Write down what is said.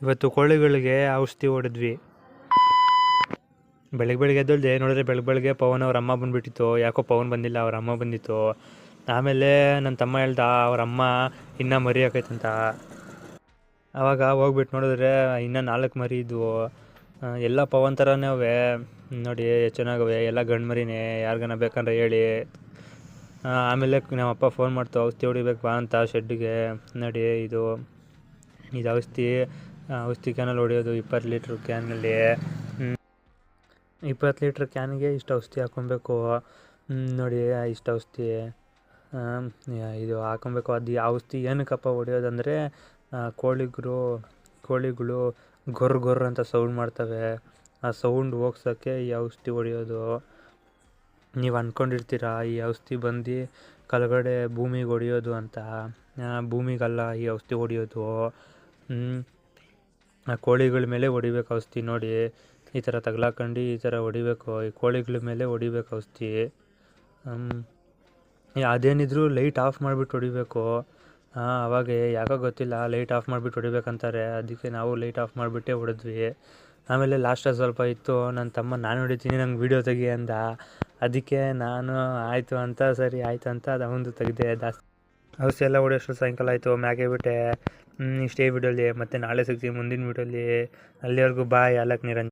ಇವತ್ತು ಕೋಳಿಗಳಿಗೆ ಔಷಧಿ ಹೊಡೆದ್ವಿ. ಬೆಳಗ್ಗೆ ಎದ್ದೊಳ್ದೆ ನೋಡಿದ್ರೆ ಬೆಳಗ್ಗೆ ಪವನ್ ಅವ್ರ ಅಮ್ಮ ಬಂದುಬಿಟ್ಟಿತ್ತು. ಯಾಕೋ ಪವನ್ ಬಂದಿಲ್ಲ, ಅವ್ರ ಅಮ್ಮ ಬಂದಿತ್ತು. ಆಮೇಲೆ ನನ್ನ ತಮ್ಮ ಹೇಳ್ದ ಅವ್ರ ಅಮ್ಮ ಇನ್ನೂ ಮರಿ ಹಾಕೈತಂತ. ಆವಾಗ ಹೋಗ್ಬಿಟ್ಟು ನೋಡಿದ್ರೆ ಇನ್ನೂ 4 ಮರಿ ಇದ್ವು. ಎಲ್ಲ ಪವನ್ ಥರನೇ ಅವೆ ನೋಡಿ, ಚೆನ್ನಾಗವೆ, ಎಲ್ಲ ಗಂಡು ಮರಿನೇ. ಯಾರಿಗಾನ ಬೇಕಂದ್ರೆ ಹೇಳಿ. ಆಮೇಲೆ ನಮ್ಮಪ್ಪ ಫೋನ್ ಮಾಡ್ತು, ಔಷಧಿ ಹೊಡಿಬೇಕು ಬಾ ಅಂತ ಶೆಡ್ಡಿಗೆ. ನೋಡಿ ಇದು ಔಷಧಿ ಕ್ಯಾನಲ್ಲಿ ಹೊಡೆಯೋದು 20 ಲೀಟ್ರ್ ಕ್ಯಾನಲ್ಲಿ. 20 ಲೀಟ್ರ್ ಕ್ಯಾನ್ಗೆ ಇಷ್ಟು ಔಷಧಿ ಹಾಕೊಬೇಕು. ನೋಡಿ ಇಷ್ಟು ಔಷಧಿ ಇದು ಹಾಕೊಬೇಕು. ಅದು ಔಷಧಿ ಏನಕ್ಕಪ್ಪ ಹೊಡೆಯೋದಂದರೆ ಕೋಳಿಗಳು ಗೊರ್ರ ಅಂತ ಸೌಂಡ್ ಮಾಡ್ತವೆ. ಆ ಸೌಂಡ್ ಹೋಗ್ಸೋಕ್ಕೆ ಈ ಔಷಧಿ ಹೊಡೆಯೋದು. ನೀವು ಅಂದ್ಕೊಂಡಿರ್ತೀರ ಈ ಔಷಧಿ ಬಂದು ಕೆಳಗಡೆ ಭೂಮಿಗೆ ಹೊಡೆಯೋದು ಅಂತ. ಭೂಮಿಗಲ್ಲ ಈ ಔಷಧಿ ಹೊಡೆಯೋದು, ಕೋಳಿಗಳ ಮೇಲೆ ಹೊಡಿಬೇಕು ಔಷಧಿ. ನೋಡಿ ಈ ಥರ ತಗ್ಲಾಕೊಂಡು ಈ ಥರ ಹೊಡಿಬೇಕು, ಈ ಕೋಳಿಗಳ ಮೇಲೆ ಹೊಡಿಬೇಕು ಔಷಧಿ. ಅದೇನಿದ್ರು ಲೈಟ್ ಆಫ್ ಮಾಡಿಬಿಟ್ಟು ಹೊಡಿಬೇಕು. ಅವಾಗ ಯಾಕೋ ಗೊತ್ತಿಲ್ಲ, ಲೈಟ್ ಆಫ್ ಮಾಡಿಬಿಟ್ಟು ಹೊಡಿಬೇಕಂತಾರೆ. ಅದಕ್ಕೆ ನಾವು ಲೈಟ್ ಆಫ್ ಮಾಡಿಬಿಟ್ಟೇ ಹೊಡೆದ್ವಿ. ಆಮೇಲೆ ಲಾಸ್ಟಲ್ಲಿ ಸ್ವಲ್ಪ ಇತ್ತು, ನನ್ನ ತಮ್ಮ ನಾನು ಹೊಡಿತೀನಿ ನಂಗೆ ವೀಡಿಯೋ ತೆಗಿ ಅಂದ. ಅದಕ್ಕೆ ನಾನು ಆಯಿತು ಅಂತ, ಸರಿ ಆಯಿತು ಅಂತ ಅದು ಅವನು ತೆಗೆದೆ. ಔಷಧಿ ಎಲ್ಲ ಹೊಡೆಯೋಷ್ಟು ಸಾಯಂಕಾಲ ಆಯಿತು, ಮ್ಯಾಗೆ ಬಿಟ್ಟೆ. ಇಷ್ಟೇ ವಿಡಿಯೋಲಿ, ಮತ್ತು ನಾಳೆ ಸಿಗ್ತೀವಿ ಮುಂದಿನ ವಿಡಿಯೋಲಿ. ಅಲ್ಲಿವರೆಗೂ ಬಾಯ್. ಅಲಕ್ ನಿರಂಜನ್.